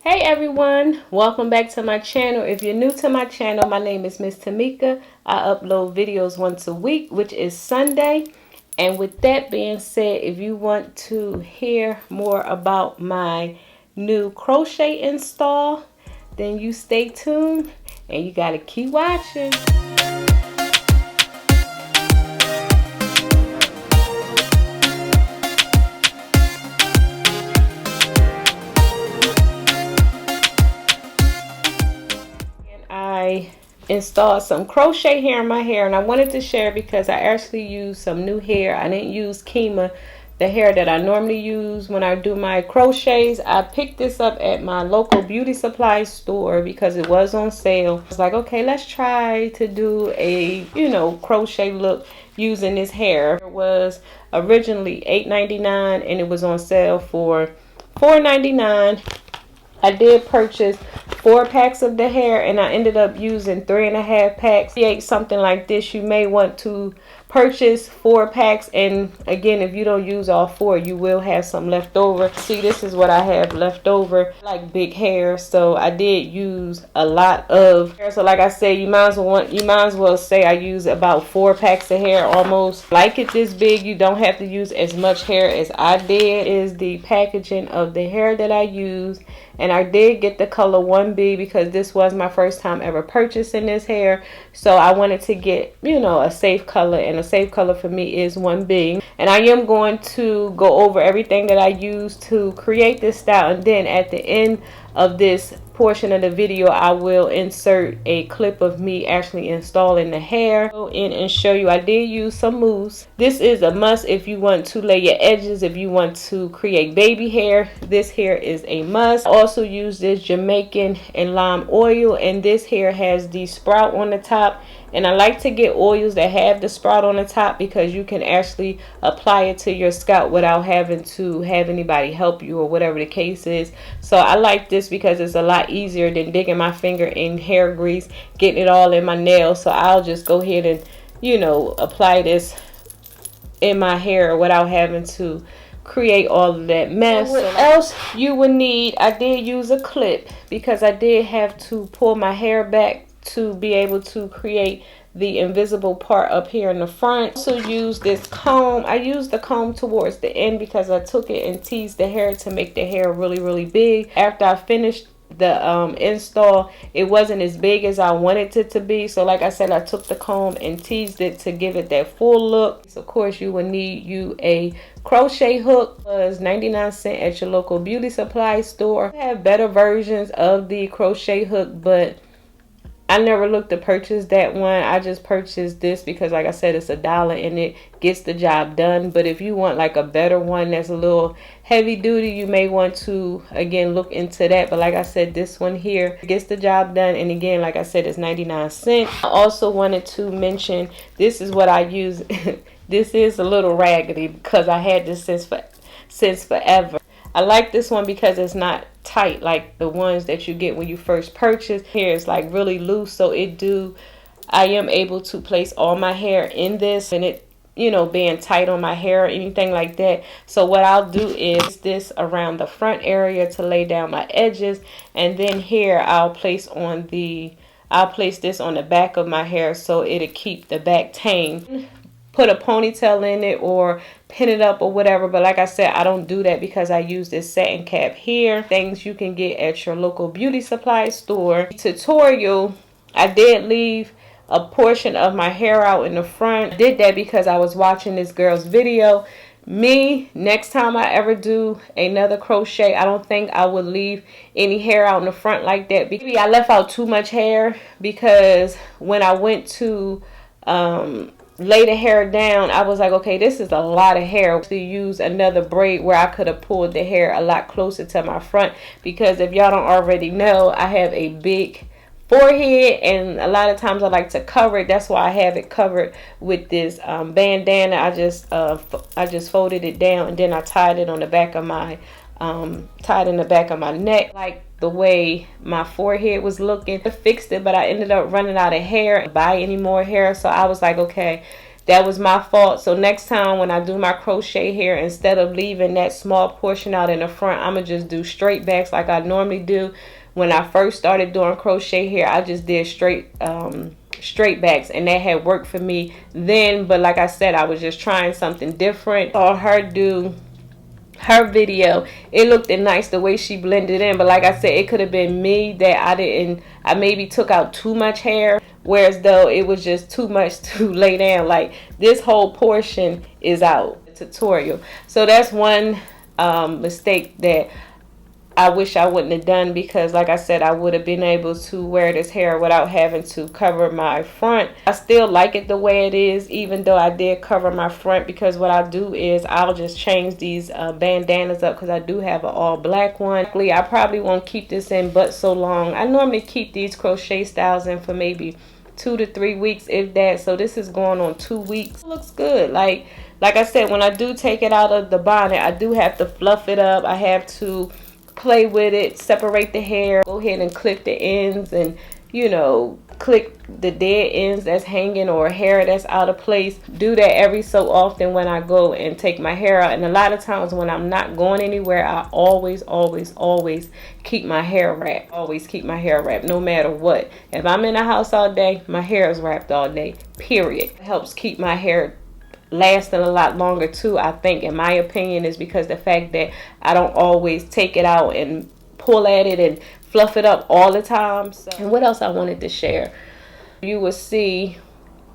Hey everyone, welcome back to my channel. If you're new to my channel, my name is Miss Tamika. I upload videos once a week, which is Sunday. And with that being said, if you want to hear more about my new crochet install, then you stay tuned and you gotta keep watching. I installed some crochet hair in my hair, and I wanted to share because I actually used some new hair. I didn't use Kima, the hair that I normally use when I do my crochets. I picked this up at my local beauty supply store because it was on sale. I was like, okay, let's try to do a, crochet look using this hair. It was originally $8.99 and it was on sale for $4.99. I did purchase 4 packs of the hair and I ended up using 3.5 packs. Create something like this, you may want to purchase 4 packs, and again, if you don't use all 4, you will have some left over. See, this is what I have left over. I like big hair, so I did use a lot of hair. So like I said, you might as well say I use about 4 packs of hair almost. Like it this big, you don't have to use as much hair as I did. Is the packaging of the hair that I used. And I did get the color 1B because this was my first time ever purchasing this hair. So I wanted to get, a safe color. And a safe color for me is 1B. And I am going to go over everything that I used to create this style. And then at the end of this portion of the video, I will insert a clip of me actually installing the hair. Go in and show you. I did use some mousse. This is a must if you want to lay your edges, if you want to create baby hair. This hair is a must. I also use this Jamaican and lime oil, and this hair has the sprout on the top. And I like to get oils that have the sprout on the top because you can actually apply it to your scalp without having to have anybody help you or whatever the case is. So I like this because it's a lot easier than digging my finger in hair grease, getting it all in my nails. So I'll just go ahead and, apply this in my hair without having to create all of that mess. So what else you would need, I did use a clip because I did have to pull my hair back to be able to create the invisible part up here in the front. Also use this comb. I used the comb towards the end because I took it and teased the hair to make the hair really big. After I finished the install, it wasn't as big as I wanted it to be, so like I said, I took the comb and teased it to give it that full look. So of course you will need a crochet hook. It was 99 cents at your local beauty supply store. I have better versions of the crochet hook, but I never looked to purchase that one. I just purchased this because, like I said, it's $1 and it gets the job done. But if you want like a better one that's a little heavy duty, you may want to, again, look into that. But like I said, this one here gets the job done. And again, like I said, it's 99 cents. I also wanted to mention, this is what I use. This is a little raggedy because I had this since forever. I like this one because it's not tight like the ones that you get when you first purchase. Here is like really loose, so I am able to place all my hair in this, and it being tight on my hair or anything like that. So what I'll do is this around the front area to lay down my edges, and then here I'll place this on the back of my hair so it'll keep the back tame. Put a ponytail in it or pin it up or whatever, but like I said, I don't do that because I use this satin cap here. Things you can get at your local beauty supply store. Tutorial, I did leave a portion of my hair out in the front. I did that because I was watching this girl's video. Next time I ever do another crochet, I don't think I would leave any hair out in the front like that. Maybe I left out too much hair because when I went to lay the hair down, I was like, okay, this is a lot of hair. To use another braid where I could have pulled the hair a lot closer to my front, because if y'all don't already know, I have a big forehead and a lot of times I like to cover it. That's why I have it covered with this bandana. I just folded it down and then I tied it on the back of my tied in the back of my neck, like the way my forehead was looking. I fixed it, but I ended up running out of hair. Buy any more hair, so I was like, okay, that was my fault. So next time when I do my crochet hair, instead of leaving that small portion out in the front, I'm gonna just do straight backs like I normally do. When I first started doing crochet hair, I just did straight backs, and that had worked for me then. But like I said, I was just trying something different. Saw her do her video. It looked nice the way she blended in, but like I said, it could have been me that I maybe took out too much hair, whereas though it was just too much to lay down. Like this whole portion is out the tutorial. So that's one mistake that I wish I wouldn't have done, because like I said, I would have been able to wear this hair without having to cover my front. I still like it the way it is, even though I did cover my front, because what I'll do is I'll just change these bandanas up, because I do have an all black one. I probably won't keep this in but so long. I normally keep these crochet styles in for maybe 2 to 3 weeks, if that. So this is going on 2 weeks. It looks good. Like I said, when I do take it out of the bonnet, I do have to fluff it up. I have to play with it, separate the hair, go ahead and clip the ends, and you know, clip the dead ends that's hanging or hair that's out of place. Do that every so often when I go and take my hair out. And a lot of times when I'm not going anywhere, I always keep my hair wrapped. Always keep my hair wrapped, no matter what. If I'm in the house all day, my hair is wrapped all day, period. It helps keep my hair lasting a lot longer too, I think, in my opinion, is because the fact that I don't always take it out and pull at it and fluff it up all the time. So, and what else I wanted to share, you will see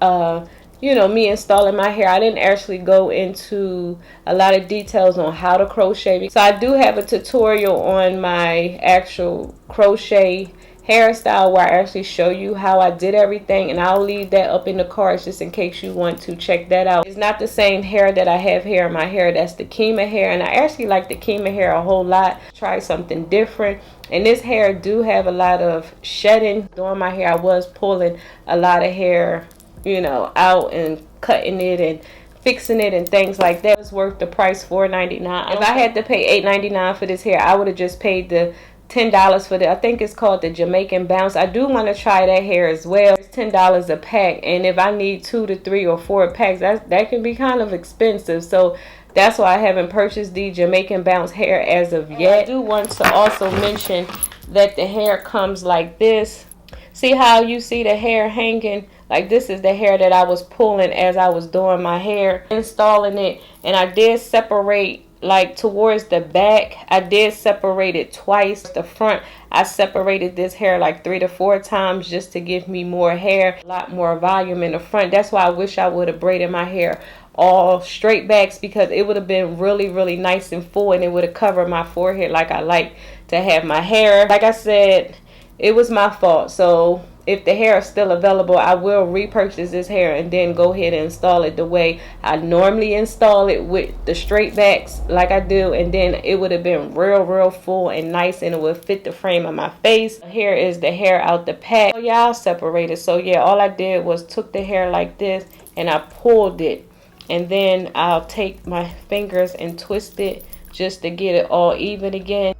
you know, me installing my hair. I didn't actually go into a lot of details on how to crochet, so I do have a tutorial on my actual crochet hairstyle where I actually show you how I did everything, and I'll leave that up in the cards just in case you want to check that out. It's not the same hair that I have here in my hair. That's the Kima hair, and I actually like the Kima hair a whole lot. Try something different. And this hair do have a lot of shedding. During my hair, I was pulling a lot of hair, you know, out and cutting it and fixing it and things like that. It's worth the price, $4.99. If I had to pay $8.99 for this hair, I would have just paid the $10 for the, I think it's called the Jamaican Bounce. I do want to try that hair as well. It's $10 a pack, and if I need 2 to 3 or 4 packs, that can be kind of expensive. So that's why I haven't purchased the Jamaican Bounce hair as of yet. I do want to also mention that the hair comes like this. See how you see the hair hanging? Like, this is the hair that I was pulling as I was doing my hair, installing it. And I did separate, like, towards the back, I did separate it twice. The front, I separated this hair like 3 to 4 times just to give me more hair, a lot more volume in the front. That's why I wish I would have braided my hair all straight backs, because it would have been really nice and full, and it would have covered my forehead like I like to have my hair. Like I said, it was my fault. So if the hair is still available, I will repurchase this hair and then go ahead and install it the way I normally install it, with the straight backs like I do, and then it would have been real full and nice, and it would fit the frame of my face. Here is the hair out the pack. So yeah, I'll separate it. So yeah, all I did was took the hair like this and I pulled it, and then I'll take my fingers and twist it just to get it all even again,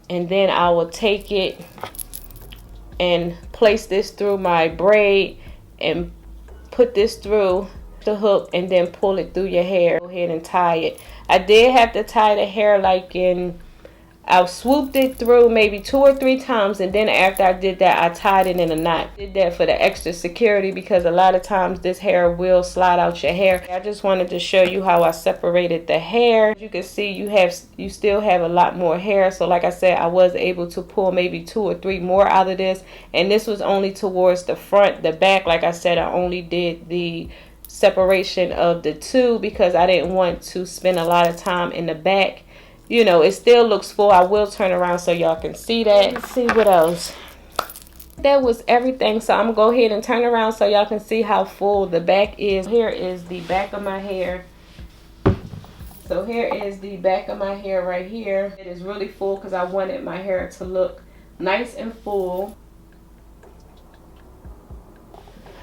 and then I will take it and place this through my braid and put this through the hook, and then pull it through your hair. Go ahead and tie it. I did have to tie the hair like in, I swooped it through maybe 2 or 3 times, and then after I did that, I tied it in a knot. I did that for the extra security, because a lot of times this hair will slide out your hair. I just wanted to show you how I separated the hair. As you can see, you still have a lot more hair. So like I said, I was able to pull maybe 2 or 3 more out of this, and this was only towards the front. The back, like I said, I only did the separation of the 2 because I didn't want to spend a lot of time in the back. You know, it still looks full. I will turn around so y'all can see that. Let's see what else. That was everything. So I'm going to go ahead and turn around so y'all can see how full the back is. Here is the back of my hair. So here is the back of my hair right here. It is really full because I wanted my hair to look nice and full.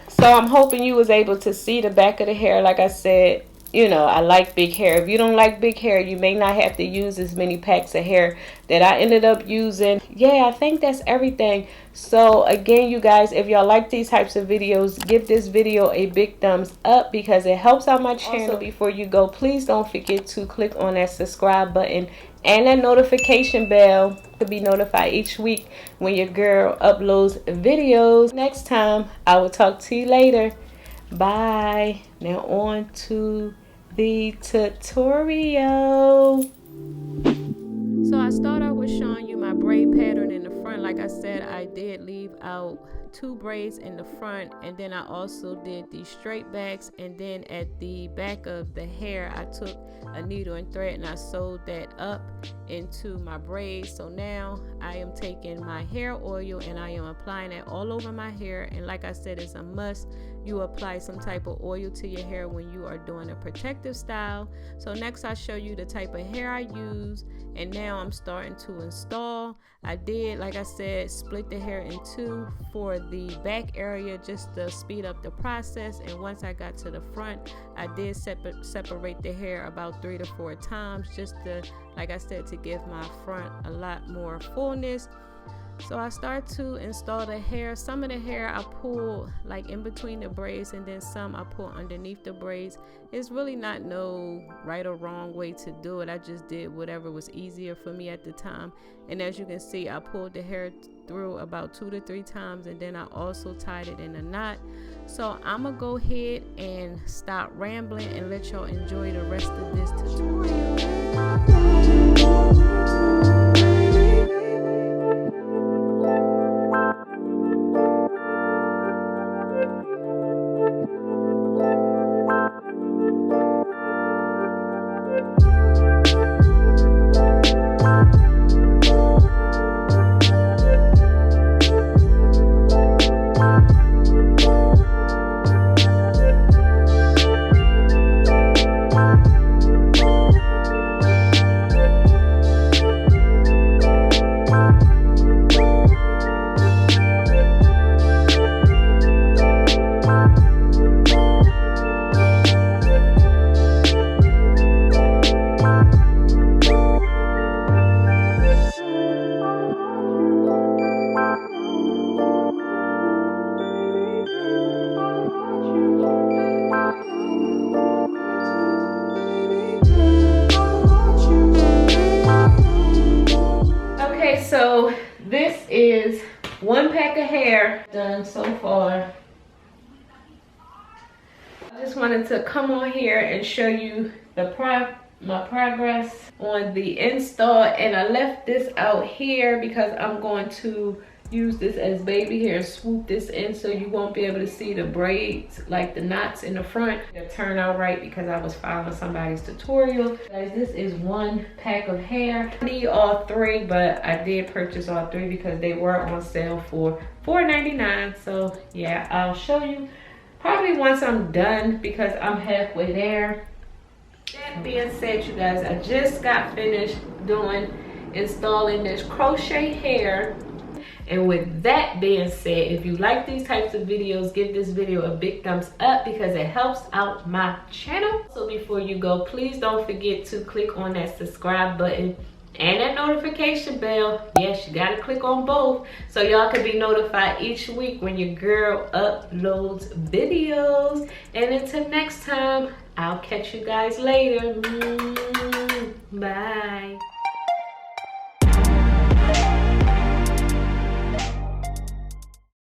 So I'm hoping you was able to see the back of the hair. Like I said, you know, I like big hair. If you don't like big hair, you may not have to use as many packs of hair that I ended up using. Yeah, I think that's everything. So again, you guys, if y'all like these types of videos, give this video a big thumbs up because it helps out my channel. Also, before you go, please don't forget to click on that subscribe button and that notification bell to be notified each week when your girl uploads videos. Next time, I will talk to you later. Bye. Now on to the tutorial. So I start out with showing you my braid pattern in the front. Like I said, I did leave out 2 braids in the front, and then I also did the straight backs, and then at the back of the hair I took a needle and thread and I sewed that up into my braids. So now I am taking my hair oil and I am applying it all over my hair, and like I said, it's a must you apply some type of oil to your hair when you are doing a protective style. So next I show you the type of hair I use, and now I'm starting to install. I did, like I said, split the hair in 2 for the back area just to speed up the process, and once I got to the front, I did separate the hair about 3 to 4 times just to, like I said, to give my front a lot more fullness. So I start to install the hair. Some of the hair I pull like in between the braids, and then some I pull underneath the braids. It's really not no right or wrong way to do it. I just did whatever was easier for me at the time. And as you can see, I pulled the hair through about 2 to 3 times, and then I also tied it in a knot. So I'm gonna go ahead and stop rambling and let y'all enjoy the rest of this tutorial. So this is 1 pack of hair done so far. I just wanted to come on here and show you my progress on the install, and I left this out here because I'm going to use this as baby hair, swoop this in so you won't be able to see the braids, like the knots in the front. It'll turn out right because I was following somebody's tutorial. Guys, this is 1 pack of hair. I need all 3, but I did purchase all 3 because they were on sale for $4.99. So yeah, I'll show you probably once I'm done because I'm halfway there. That being said, you guys, I just got finished installing this crochet hair. And with that being said, if you like these types of videos, give this video a big thumbs up because it helps out my channel. So before you go, please don't forget to click on that subscribe button and that notification bell. Yes, you gotta click on both so y'all can be notified each week when your girl uploads videos. And until next time, I'll catch you guys later. Bye.